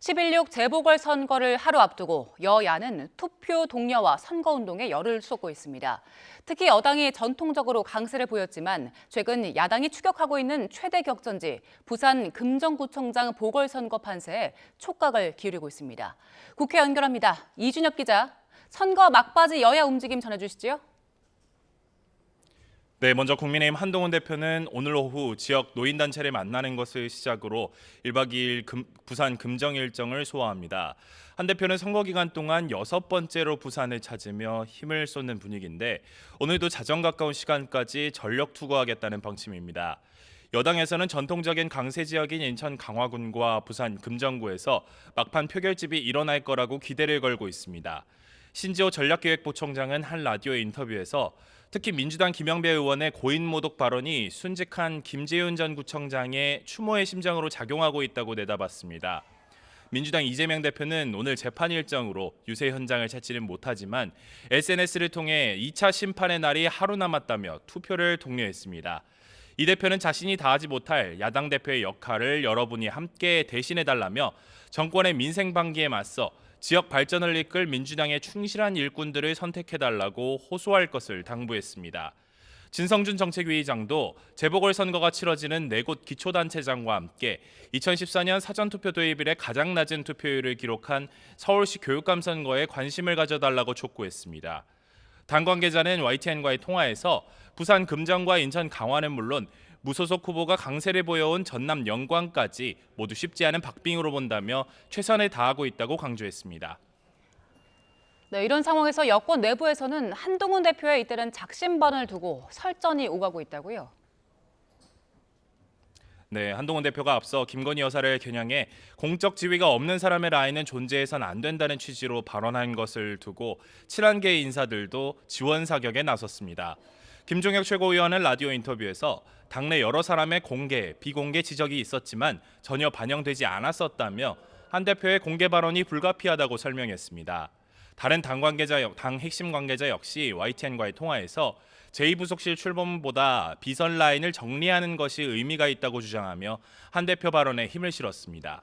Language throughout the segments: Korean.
11.6 재보궐선거를 하루 앞두고 여야는 투표 독려와 선거운동에 열을 쏟고 있습니다. 특히 여당이 전통적으로 강세를 보였지만 최근 야당이 추격하고 있는 최대 격전지 부산 금정구청장 보궐선거 판세에 촉각을 기울이고 있습니다. 국회 연결합니다. 이준엽 기자, 선거 막바지 여야 움직임 전해주시죠. 네, 먼저 국민의힘 한동훈 대표는 오늘 오후 지역 노인단체를 만나는 것을 시작으로 1박 2일 부산 금정 일정을 소화합니다. 한 대표는 선거 기간 동안 6번째로 부산을 찾으며 힘을 쏟는 분위기인데 오늘도 자정 가까운 시간까지 전력 투구하겠다는 방침입니다. 여당에서는 전통적인 강세 지역인 인천 강화군과 부산 금정구에서 막판 표결집이 일어날 거라고 기대를 걸고 있습니다. 신지호 전략기획부총장은 한 라디오 인터뷰에서 특히 민주당 김영배 의원의 고인모독 발언이 순직한 김재윤 전 구청장의 추모의 심장으로 작용하고 있다고 내다봤습니다. 민주당 이재명 대표는 오늘 재판 일정으로 유세 현장을 찾지는 못하지만 SNS를 통해 2차 심판의 날이 하루 남았다며 투표를 독려했습니다. 이 대표는 자신이 다하지 못할 야당 대표의 역할을 여러분이 함께 대신해달라며 정권의 민생 방기에 맞서 지역 발전을 이끌 민주당의 충실한 일꾼들을 선택해달라고 호소할 것을 당부했습니다. 진성준 정책위의장도 재보궐선거가 치러지는 4곳 기초단체장과 함께 2014년 사전투표 도입 이래 가장 낮은 투표율을 기록한 서울시 교육감 선거에 관심을 가져달라고 촉구했습니다. 당 관계자는 YTN과의 통화에서 부산 금정과 인천 강화는 물론 무소속 후보가 강세를 보여온 전남 영광까지 모두 쉽지 않은 박빙으로 본다며 최선을 다하고 있다고 강조했습니다. 네, 이런 상황에서 여권 내부에서는 한동훈 대표의 이때는 작심반을 두고 설전이 오가고 있다고요. 네, 한동훈 대표가 앞서 김건희 여사를 겨냥해 공적 지위가 없는 사람의 라인은 존재해선 안 된다는 취지로 발언한 것을 두고 친한계 인사들도 지원 사격에 나섰습니다. 김종혁 최고위원은 라디오 인터뷰에서 당내 여러 사람의 공개, 비공개 지적이 있었지만 전혀 반영되지 않았었다며 한 대표의 공개 발언이 불가피하다고 설명했습니다. 다른 당 핵심 관계자 역시 YTN과의 통화에서 제2부속실 출범보다 비선 라인을 정리하는 것이 의미가 있다고 주장하며 한 대표 발언에 힘을 실었습니다.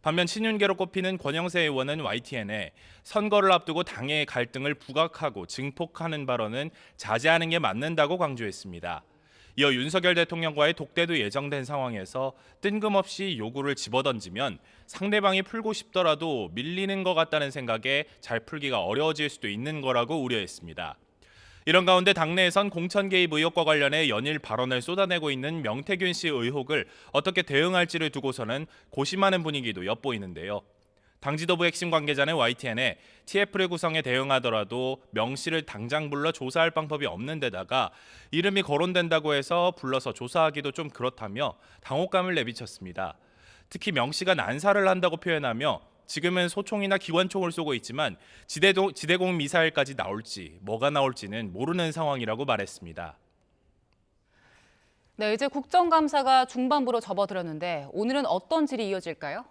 반면 친윤계로 꼽히는 권영세 의원은 YTN에 선거를 앞두고 당의 갈등을 부각하고 증폭하는 발언은 자제하는 게 맞는다고 강조했습니다. 이어 윤석열 대통령과의 독대도 예정된 상황에서 뜬금없이 요구를 집어던지면 상대방이 풀고 싶더라도 밀리는 것 같다는 생각에 잘 풀기가 어려워질 수도 있는 거라고 우려했습니다. 이런 가운데 당내에선 공천 개입 의혹과 관련해 연일 발언을 쏟아내고 있는 명태균 씨 의혹을 어떻게 대응할지를 두고서는 고심하는 분위기도 엿보이는데요. 당 지도부 핵심 관계자는 YTN에 TF를 구성해 대응하더라도 명 씨를 당장 불러 조사할 방법이 없는 데다가 이름이 거론된다고 해서 불러서 조사하기도 좀 그렇다며 당혹감을 내비쳤습니다. 특히 명 씨가 난사를 한다고 표현하며 지금은 소총이나 기관총을 쏘고 있지만 지대공 미사일까지 나올지 뭐가 나올지는 모르는 상황이라고 말했습니다. 네, 이제 국정감사가 중반부로 접어들었는데 오늘은 어떤 질이 이어질까요?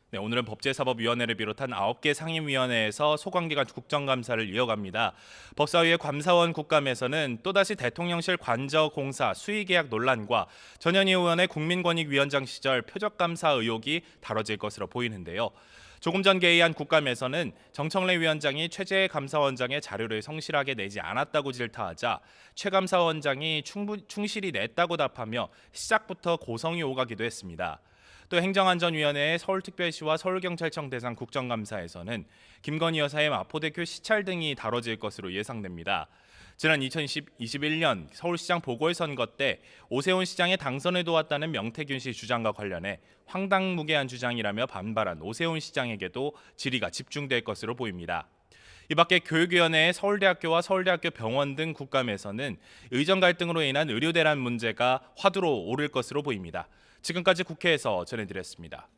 네, 오늘은 법제사법위원회를 비롯한 9개 상임위원회에서 소관기관 국정감사를 이어갑니다. 법사위의 감사원 국감에서는 또다시 대통령실 관저공사 수의계약 논란과 전현희 의원의 국민권익위원장 시절 표적감사 의혹이 다뤄질 것으로 보이는데요. 조금 전 개의한 국감에서는 정청래 위원장이 최재 감사원장의 자료를 성실하게 내지 않았다고 질타하자 최 감사원장이 충실히 냈다고 답하며 시작부터 고성이 오가기도 했습니다. 또 행정안전위원회의 서울특별시와 서울경찰청 대상 국정감사에서는 김건희 여사의 마포대교 시찰 등이 다뤄질 것으로 예상됩니다. 지난 2021년 서울시장 보궐선거 때 오세훈 시장의 당선을 도왔다는 명태균 씨 주장과 관련해 황당무계한 주장이라며 반발한 오세훈 시장에게도 질의가 집중될 것으로 보입니다. 이 밖에 교육위원회의 서울대학교와 서울대학교 병원 등 국감에서는 의정 갈등으로 인한 의료 대란 문제가 화두로 오를 것으로 보입니다. 지금까지 국회에서 전해드렸습니다.